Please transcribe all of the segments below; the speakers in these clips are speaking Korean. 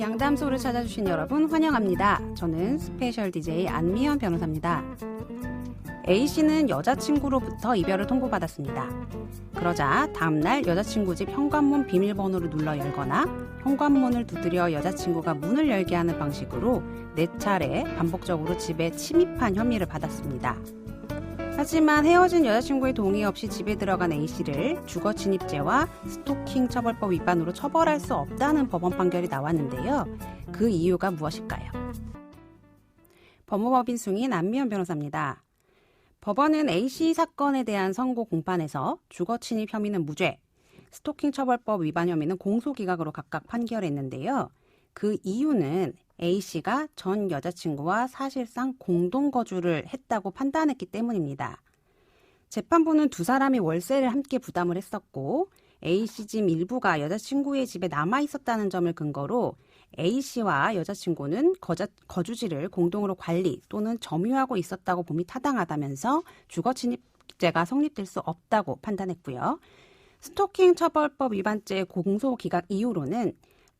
양담소를 찾아주신 여러분 환영합니다. 저는 스페셜 DJ 안미연 변호사입니다. A씨는 여자친구로부터 이별을 통보받았습니다. 그러자 다음날 여자친구 집 현관문 비밀번호를 눌러 열거나 현관문을 두드려 여자친구가 문을 열게 하는 방식으로 4차례 반복적으로 집에 침입한 혐의를 받았습니다. 하지만 헤어진 여자친구의 동의 없이 집에 들어간 A씨를 주거침입죄와 스토킹 처벌법 위반으로 처벌할 수 없다는 법원 판결이 나왔는데요. 그 이유가 무엇일까요? 법무법인 승인 안미연 변호사입니다. 법원은 A씨 사건에 대한 선고 공판에서 주거침입 혐의는 무죄, 스토킹 처벌법 위반 혐의는 공소기각으로 각각 판결했는데요. 그 이유는 A씨가 전 여자친구와 사실상 공동거주를 했다고 판단했기 때문입니다. 재판부는 두 사람이 월세를 함께 부담을 했었고 A씨 집 일부가 여자친구의 집에 남아있었다는 점을 근거로 A씨와 여자친구는 거주지를 공동으로 관리 또는 점유하고 있었다고 봄이 타당하다면서 주거침입죄가 성립될 수 없다고 판단했고요. 스토킹 처벌법 위반죄 공소기각 이유로는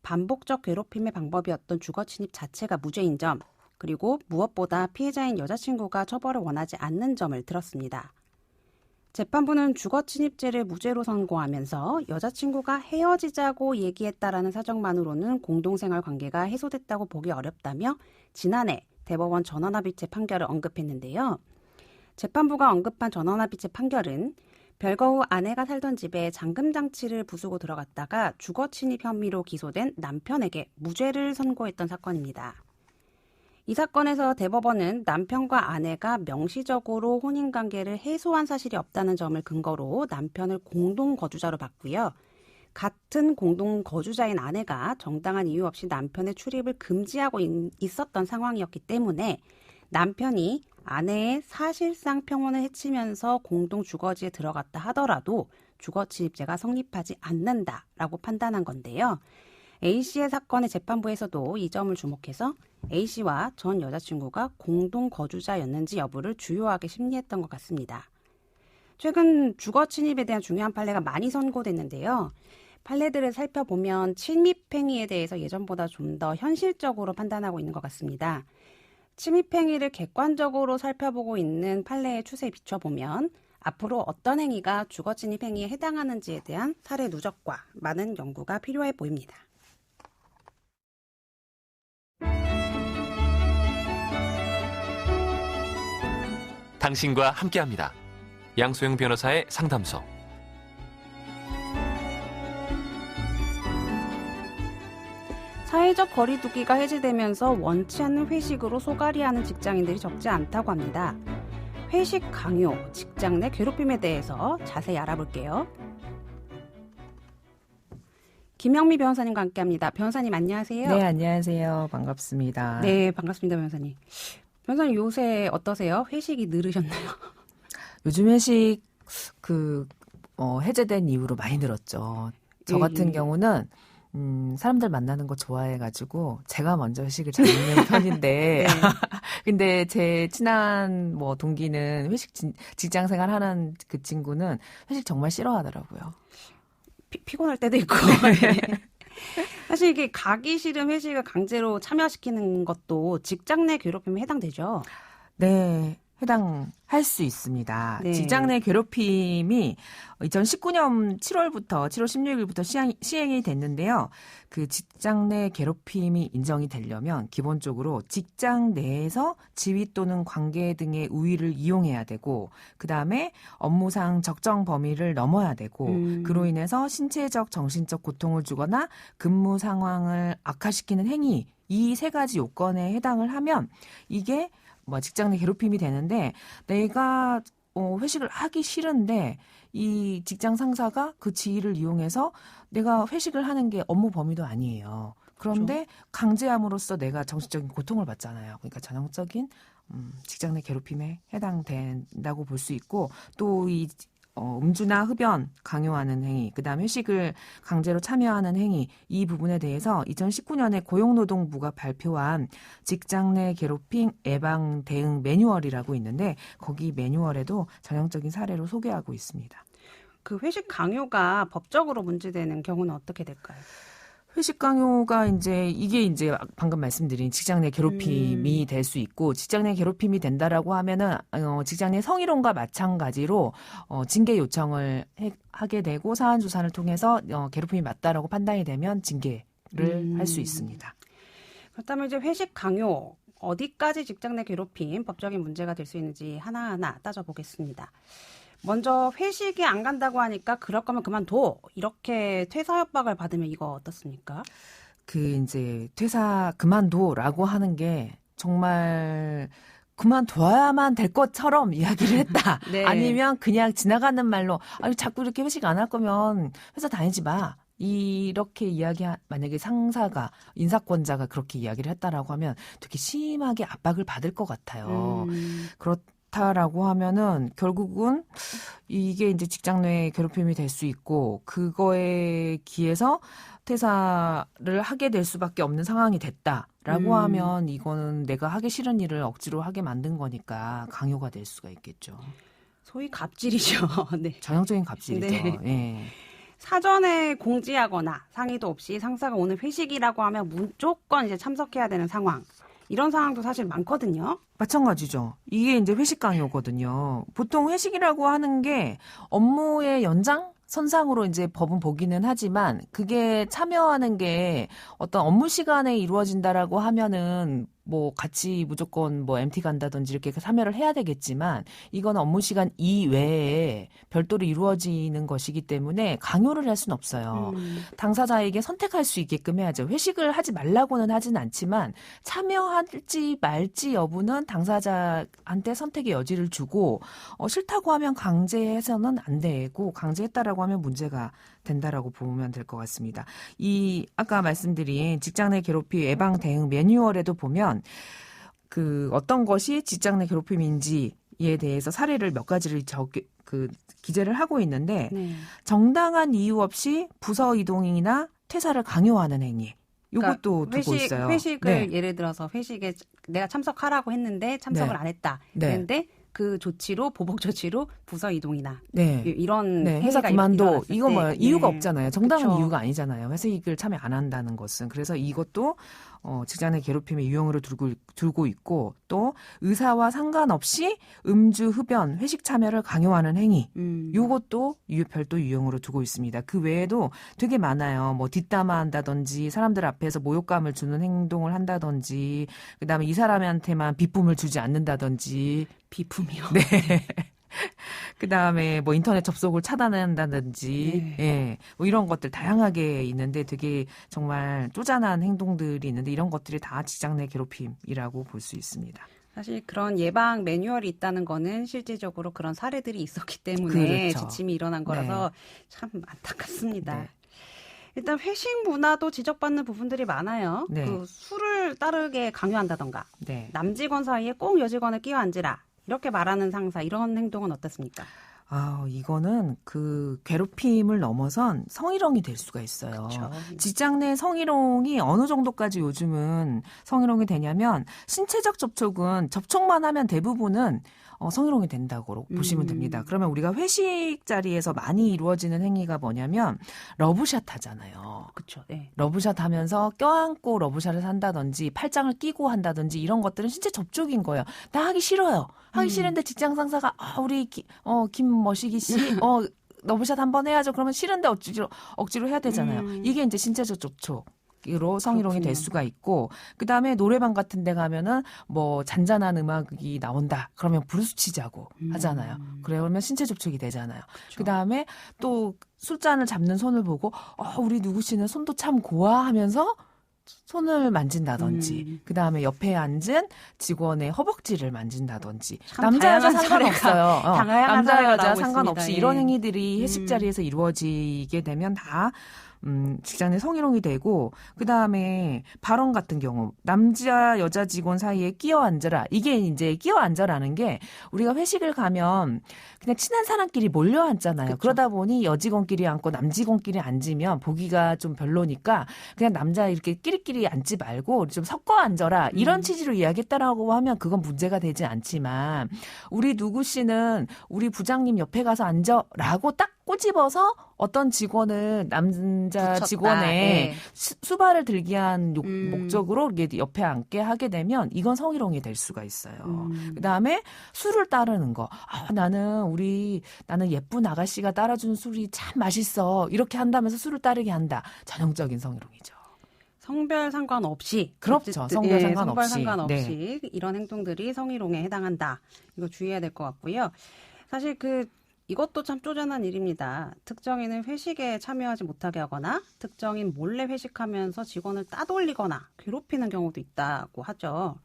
반복적 괴롭힘의 방법이었던 주거침입 자체가 무죄인 점, 그리고 무엇보다 피해자인 여자친구가 처벌을 원하지 않는 점을 들었습니다. 재판부는 주거침입죄를 무죄로 선고하면서 여자친구가 헤어지자고 얘기했다라는 사정만으로는 공동생활 관계가 해소됐다고 보기 어렵다며 지난해 대법원 전원합의체 판결을 언급했는데요. 재판부가 언급한 전원합의체 판결은 별거 후 아내가 살던 집에 잠금장치를 부수고 들어갔다가 주거침입 혐의로 기소된 남편에게 무죄를 선고했던 사건입니다. 이 사건에서 대법원은 남편과 아내가 명시적으로 혼인관계를 해소한 사실이 없다는 점을 근거로 남편을 공동거주자로 봤고요. 같은 공동거주자인 아내가 정당한 이유 없이 남편의 출입을 금지하고 있었던 상황이었기 때문에 남편이 아내의 사실상 평온을 해치면서 공동주거지에 들어갔다 하더라도 주거침입죄가 성립하지 않는다라고 판단한 건데요. A씨의 사건의 재판부에서도 이 점을 주목해서 A씨와 전 여자친구가 공동거주자였는지 여부를 주요하게 심리했던 것 같습니다. 최근 주거침입에 대한 중요한 판례가 많이 선고됐는데요. 판례들을 살펴보면 침입행위에 대해서 예전보다 좀 더 현실적으로 판단하고 있는 것 같습니다. 침입행위를 객관적으로 살펴보고 있는 판례의 추세에 비춰보면 앞으로 어떤 행위가 주거침입 행위에 해당하는지에 대한 사례 누적과 많은 연구가 필요해 보입니다. 당신과 함께합니다. 양소영 변호사의 상담소. 사회적 거리두기가 해제되면서 원치 않는 회식으로 소갈이하는 직장인들이 적지 않다고 합니다. 회식 강요, 직장 내 괴롭힘에 대해서 자세히 알아볼게요. 김영미 변호사님과 함께합니다. 변호사님 안녕하세요. 네, 안녕하세요. 반갑습니다. 네, 반갑습니다, 변호사님. 변호사님 요새 어떠세요? 회식이 늘으셨나요? 요즘 회식 해제된 이후로 많이 늘었죠. 저 같은 경우는 사람들 만나는 거 좋아해가지고 제가 먼저 회식을 잘 먹는 편인데, 네. 근데 제 친한 동기는 직장 생활하는 그 친구는 회식 정말 싫어하더라고요. 피곤할 때도 있고. 네. 사실 이게 가기 싫은 회식을 강제로 참여시키는 것도 직장 내 괴롭힘에 해당되죠? 네. 해당할 수 있습니다. 네. 직장 내 괴롭힘이 2019년 7월 16일부터 시행이 됐는데요. 그 직장 내 괴롭힘이 인정이 되려면 기본적으로 직장 내에서 지위 또는 관계 등의 우위를 이용해야 되고, 그다음에 업무상 적정 범위를 넘어야 되고, 그로 인해서 신체적, 정신적 고통을 주거나 근무 상황을 악화시키는 행위, 이 세 가지 요건에 해당을 하면 이게 직장 내 괴롭힘이 되는데, 내가 회식을 하기 싫은데 이 직장 상사가 그 지위를 이용해서 내가 회식을 하는 게 업무 범위도 아니에요. 그런데 그렇죠. 강제함으로써 내가 정신적인 고통을 받잖아요. 그러니까 전형적인 직장 내 괴롭힘에 해당된다고 볼 수 있고, 또 이 음주나 흡연 강요하는 행위, 그다음에 회식을 강제로 참여하는 행위, 이 부분에 대해서 2019년에 고용노동부가 발표한 직장 내 괴롭힘 예방 대응 매뉴얼이라고 있는데, 거기 매뉴얼에도 전형적인 사례로 소개하고 있습니다. 그 회식 강요가 법적으로 문제되는 경우는 어떻게 될까요? 회식 강요가 이게 방금 말씀드린 직장 내 괴롭힘이 될 수 있고, 직장 내 괴롭힘이 된다라고 하면은 직장 내 성희롱과 마찬가지로 징계 요청을 하게 되고, 사안 조사를 통해서 괴롭힘이 맞다라고 판단이 되면 징계를 할 수 있습니다. 그렇다면 이제 회식 강요 어디까지 직장 내 괴롭힘 법적인 문제가 될 수 있는지 하나하나 따져보겠습니다. 먼저 회식이 안 간다고 하니까 그럴 거면 그만둬, 이렇게 퇴사 협박을 받으면 이거 어떻습니까? 퇴사 그만둬라고 하는 게 정말 그만둬야만 될 것처럼 이야기를 했다. 네. 아니면 그냥 지나가는 말로 아니 자꾸 이렇게 회식 안 할 거면 회사 다니지 마. 이렇게 만약에 상사가, 인사권자가 그렇게 이야기를 했다라고 하면 되게 심하게 압박을 받을 것 같아요. 그렇다라고 하면은 결국은 이게 이제 직장 내 괴롭힘이 될 수 있고, 그거에 기해서 퇴사를 하게 될 수밖에 없는 상황이 됐다라고 하면 이거는 내가 하기 싫은 일을 억지로 하게 만든 거니까 강요가 될 수가 있겠죠. 소위 갑질이죠. 네. 전형적인 갑질이죠. 네. 예. 사전에 공지하거나 상의도 없이 상사가 오늘 회식이라고 하면 무조건 이제 참석해야 되는 상황. 이런 상황도 사실 많거든요. 마찬가지죠. 이게 이제 회식 강요거든요. 보통 회식이라고 하는 게 업무의 선상으로 이제 법은 보기는 하지만, 그게 참여하는 게 어떤 업무 시간에 이루어진다라고 하면은 뭐 같이 무조건 뭐 MT 간다든지 이렇게 참여를 해야 되겠지만, 이건 업무 시간 이외에 별도로 이루어지는 것이기 때문에 강요를 할 수는 없어요. 당사자에게 선택할 수 있게끔 해야죠. 회식을 하지 말라고는 하진 않지만 참여할지 말지 여부는 당사자한테 선택의 여지를 주고, 싫다고 하면 강제해서는 안 되고, 강제했다라고 하면 문제가 된다라고 보면 될 것 같습니다. 아까 말씀드린 직장 내 괴롭힘 예방 대응 매뉴얼에도 보면 어떤 것이 직장 내 괴롭힘인지에 대해서 사례를 몇 가지를 기재를 하고 있는데, 네. 정당한 이유 없이 부서 이동이나 퇴사를 강요하는 행위. 이것도 그러니까 두고 있어요. 회식을 예를 들어서 회식에 내가 참석하라고 했는데 참석을 안 했다. 그런데 그 조치로, 보복 조치로 부서 이동이나 이런 회사 그만둬. 이거 뭐 이유가 없잖아요. 정당한 그쵸. 이유가 아니잖아요. 회식을 참여 안 한다는 것은. 그래서 이것도 직장 내 괴롭힘의 유형으로 두고 있고, 또 의사와 상관없이 음주, 흡연, 회식 참여를 강요하는 행위. 이것도 별도 유형으로 두고 있습니다. 그 외에도 되게 많아요. 뭐 뒷담화 한다든지, 사람들 앞에서 모욕감을 주는 행동을 한다든지, 그다음에 이 사람한테만 비품을 주지 않는다든지. 비품이요? 네. 그다음에 뭐 인터넷 접속을 차단한다든지, 뭐 이런 것들 다양하게 있는데, 되게 정말 쪼잔한 행동들이 있는데, 이런 것들이 다 직장 내 괴롭힘이라고 볼 수 있습니다. 사실 그런 예방 매뉴얼이 있다는 거는 실질적으로 그런 사례들이 있었기 때문에 그렇죠. 지침이 일어난 거라서 참 안타깝습니다. 네. 일단 회식 문화도 지적받는 부분들이 많아요. 네. 술을 따르게 강요한다던가, 네. 남직원 사이에 꼭 여직원을 끼워 앉으라, 이렇게 말하는 상사, 이런 행동은 어떻습니까? 이거는 괴롭힘을 넘어선 성희롱이 될 수가 있어요. 그쵸. 직장 내 성희롱이 어느 정도까지 요즘은 성희롱이 되냐면, 신체적 접촉만 하면 대부분은 성희롱이 된다고 보시면 됩니다. 그러면 우리가 회식 자리에서 많이 이루어지는 행위가 뭐냐면 러브샷 하잖아요. 그렇죠. 네. 러브샷 하면서 껴안고 러브샷을 한다든지, 팔짱을 끼고 한다든지, 이런 것들은 신체 접촉인 거예요. 나 하기 싫어요. 하기 싫은데 직장 상사가 우리 김머시기 씨 러브샷 한번 해야죠. 그러면 싫은데 억지로 해야 되잖아요. 이게 이제 신체적 접촉. 으로 성희롱이 될 수가 있고, 그다음에 노래방 같은 데 가면은 뭐 잔잔한 음악이 나온다. 그러면 브루스 치자고 하잖아요. 그러면 신체 접촉이 되잖아요. 그다음에 또 술잔을 잡는 손을 보고 우리 누구 씨는 손도 참 고와 하면서 손을 만진다든지, 그다음에 옆에 앉은 직원의 허벅지를 만진다든지. 남자 여자 상관없어요. 남자 여자 상관없이 이런 행위들이 회식 자리에서 이루어지게 되면 다 직장 내 성희롱이 되고, 그다음에 발언 같은 경우, 남자 여자 직원 사이에 끼어 앉아라. 이게 이제 끼어 앉아라는 게, 우리가 회식을 가면 그냥 친한 사람끼리 몰려 앉잖아요. 그쵸. 그러다 보니 여직원끼리 앉고 남직원끼리 앉으면 보기가 좀 별로니까 그냥 남자 이렇게 끼리끼리 앉지 말고 좀 섞어 앉아라. 이런 취지로 이야기했다라고 하면 그건 문제가 되지 않지만, 우리 누구 씨는 우리 부장님 옆에 가서 앉아라고 딱 꼬집어서 어떤 직원을 남자 붙였다. 직원의 네. 수발을 들게 한 목적으로 음. 이게 옆에 앉게 하게 되면 이건 성희롱이 될 수가 있어요. 그다음에 술을 따르는 거. 나는 예쁜 아가씨가 따라준 술이 참 맛있어. 이렇게 한다면서 술을 따르게 한다. 전형적인 성희롱이죠. 성별 상관없이. 그렇죠. 어쨌든, 성별 예, 상관없이. 성별 상관없이 이런 행동들이 성희롱에 해당한다. 이거 주의해야 될 것 같고요. 사실 이것도 참 쪼잔한 일입니다. 특정인을 회식에 참여하지 못하게 하거나 특정인 몰래 회식하면서 직원을 따돌리거나 괴롭히는 경우도 있다고 하죠.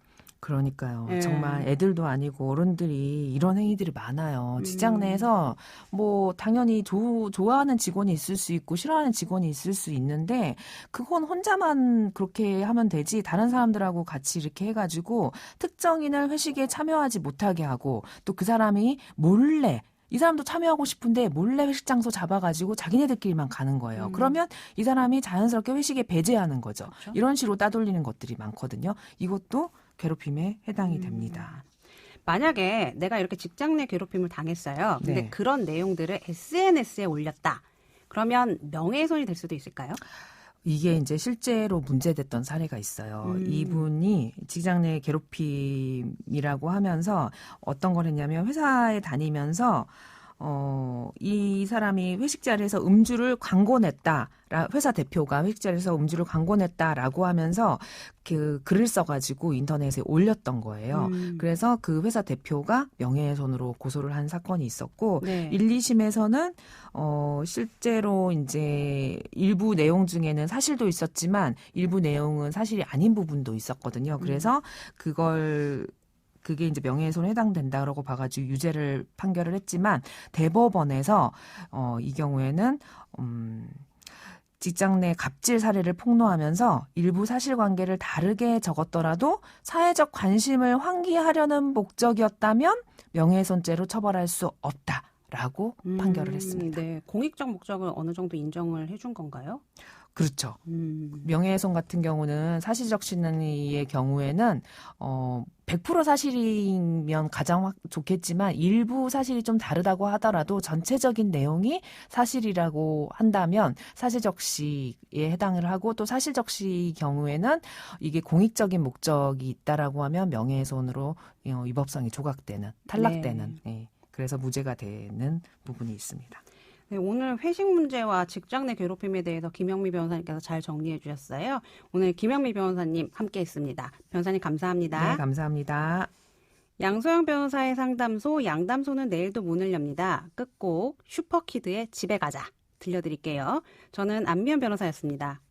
그러니까요. 예. 정말 애들도 아니고 어른들이 이런 행위들이 많아요. 직장 내에서 뭐 당연히 좋아하는 직원이 있을 수 있고 싫어하는 직원이 있을 수 있는데 그건 혼자만 그렇게 하면 되지 다른 사람들하고 같이 이렇게 해가지고 특정인을 회식에 참여하지 못하게 하고 또 그 사람이 몰래 이 사람도 참여하고 싶은데 몰래 회식 장소 잡아가지고 자기네들끼리만 가는 거예요. 그러면 이 사람이 자연스럽게 회식에 배제하는 거죠. 그렇죠. 이런 식으로 따돌리는 것들이 많거든요. 이것도 괴롭힘에 해당이 됩니다. 만약에 내가 이렇게 직장 내 괴롭힘을 당했어요. 근데 네. 그런 내용들을 SNS에 올렸다. 그러면 명예훼손이 될 수도 있을까요? 이게 이제 실제로 문제됐던 사례가 있어요. 이분이 직장 내 괴롭힘이라고 하면서 어떤 걸 했냐면 회사에 다니면서 이 사람이 회식 자리에서 음주를 광고냈다. 회사 대표가 회식 자리에서 음주를 광고냈다라고 하면서 그 글을 써가지고 인터넷에 올렸던 거예요. 그래서 그 회사 대표가 명예훼손으로 고소를 한 사건이 있었고, 네. 1, 2심에서는 실제로 이제 일부 내용 중에는 사실도 있었지만 일부 내용은 사실이 아닌 부분도 있었거든요. 그래서 그게 이제 명예훼손에 해당된다라고 봐가지고 유죄를 판결을 했지만 대법원에서 이 경우에는 직장 내 갑질 사례를 폭로하면서 일부 사실관계를 다르게 적었더라도 사회적 관심을 환기하려는 목적이었다면 명예훼손죄로 처벌할 수 없다라고 판결을 했습니다. 네. 공익적 목적을 어느 정도 인정을 해준 건가요? 그렇죠. 명예훼손 같은 경우는 사실적 신의의 경우에는 100% 사실이면 가장 좋겠지만 일부 사실이 좀 다르다고 하더라도 전체적인 내용이 사실이라고 한다면 사실적 시에 해당을 하고 또 사실적 시 경우에는 이게 공익적인 목적이 있다라고 하면 명예훼손으로 위법성이 조각되는 탈락되는 예. 그래서 무죄가 되는 부분이 있습니다. 네, 오늘 회식 문제와 직장 내 괴롭힘에 대해서 김영미 변호사님께서 잘 정리해 주셨어요. 오늘 김영미 변호사님 함께했습니다. 변호사님 감사합니다. 네, 감사합니다. 양소영 변호사의 상담소 양담소는 내일도 문을 엽니다. 끝곡 슈퍼키드의 집에 가자 들려드릴게요. 저는 안미연 변호사였습니다.